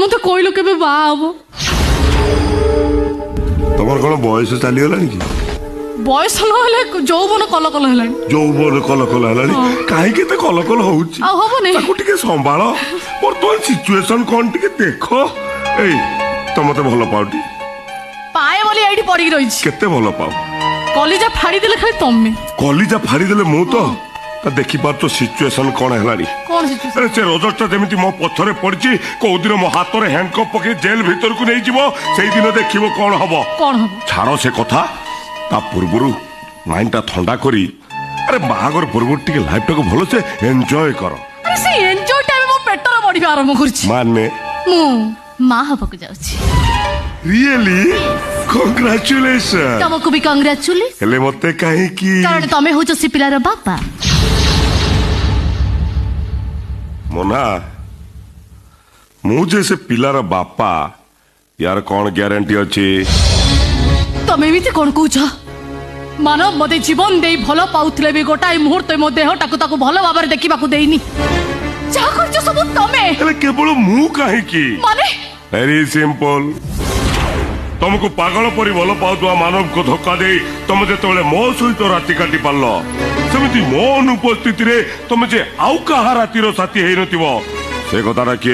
মতো কইলো কেবে বাহ হবো। তোমার কোন বয়স চালিগলানি কি? বয়স নহলে যৌবন কল কল হেলানি। যৌবন কল কল হেলানি কাହିଁକି ଏତେ କଲ କଲ ହଉଛି? ଆଉ ହବନି। ତାକୁ ଟିକେ ସମ୍ଭାଳ। ବର୍ତ୍ତମାନ ସିଚୁଏସନ କଣ ଟିକେ ଦେଖ। ଏଇ ତ ମତେ ଭଲ ପାଉଟି? ପାଏ ବୋଲି ଏଇଠି ପଡିକି ରହିଛି। କେତେ ଭଲ ପାଉ? କଲିଜା ଫାଡି ଦେଲେ ଖାଲି ତମେ। କଲିଜା ଫାଡି ଦେଲେ ମୁଁ ତ ଦେଖିପାରୁଛ ସିଚୁଏସନ କଣ ହେଲାଣି। କଣ ସିଚୁଏସନ? ଆରେ ସେ ରୋଜରଟା ଯେମିତି ମୋ ପଛରେ ପଡିଛି, କୋଉ ଦିନ ମୋ ହାତରେ ହ୍ୟାଣ୍ଡକପ୍ ପକେଇ ଜେଲ ଭିତରକୁ ନେଇଯିବ, ସେଇଦିନ ଦେଖିବ କଣ ହବ। କଣ ହବ? ଛାଡ ସେ କଥା। ତା ପୂର୍ବରୁ ମାଇଣ୍ଡଟା ଥଣ୍ଡା କରି ଆରେ ବାହାଘର ପୂର୍ବରୁ ଟିକେ ଲାଇଫଟାକୁ ଭଲସେ ଏନ୍ଜୟ କର। ଆରେ ସେ ଏନ୍ଜୟ ଟାଇମ ମୋ ପେଟରେ ବଢିବା ଆରମ୍ଭ କରୁଛି। ମାନେ ମୁଁ ମା ହବାକୁ ଯାଉଛି। ରିଏଲି? କଂଗ୍ରାଚୁଲେସନ। ତମକୁ ବି କଂଗ୍ରାଚୁଲେସନ। ହେଲେ ମତେ କାହିଁକି? କାରଣ ତମେ ହଉଛ ସେ ପିଲାର ବାପା। ମୋନା, ମୁଁ ଯେ ସେ ପିଲାର ବାପା, ୟାର କଣ ଗ୍ୟାରେଣ୍ଟି ଅଛି? ତମେ ଏମିତି କଣ କହୁଛ? ମାନବ ମତେ ଜୀବନ ଦେଇ ଭଲ ପାଉଥିଲେ ବି ଗୋଟାଏ ମୁହୂର୍ତ୍ତ ମୋ ଦେହଟାକୁ ତାକୁ ଭଲ ଭାବରେ ଦେଖିବାକୁ ଦେଇନି। ଯାହା କରୁଛ ସବୁ ତମେ। ହେଲେ କେବଳ ମୁଁ କାହିଁକି? ମାନେ ଭେରି ସିମ୍ପଲ। ତମକୁ ପାଗଳ ପରି ଭଲ ପାଉଥିବା ମାନବକୁ ଧୋକା ଦେଇ ତମେ ଯେତେବେଳେ ମୋ ସହିତ ରାତି କାଟି ପାରିଲ, ସେମିତି ମୋ ଅନୁପସ୍ଥିତିରେ ତମେ ଯେ ଆଉ କାହା ରାତିର ସାଥୀ ହେଇନଥିବ, ସେ କଥାଟା କିଏ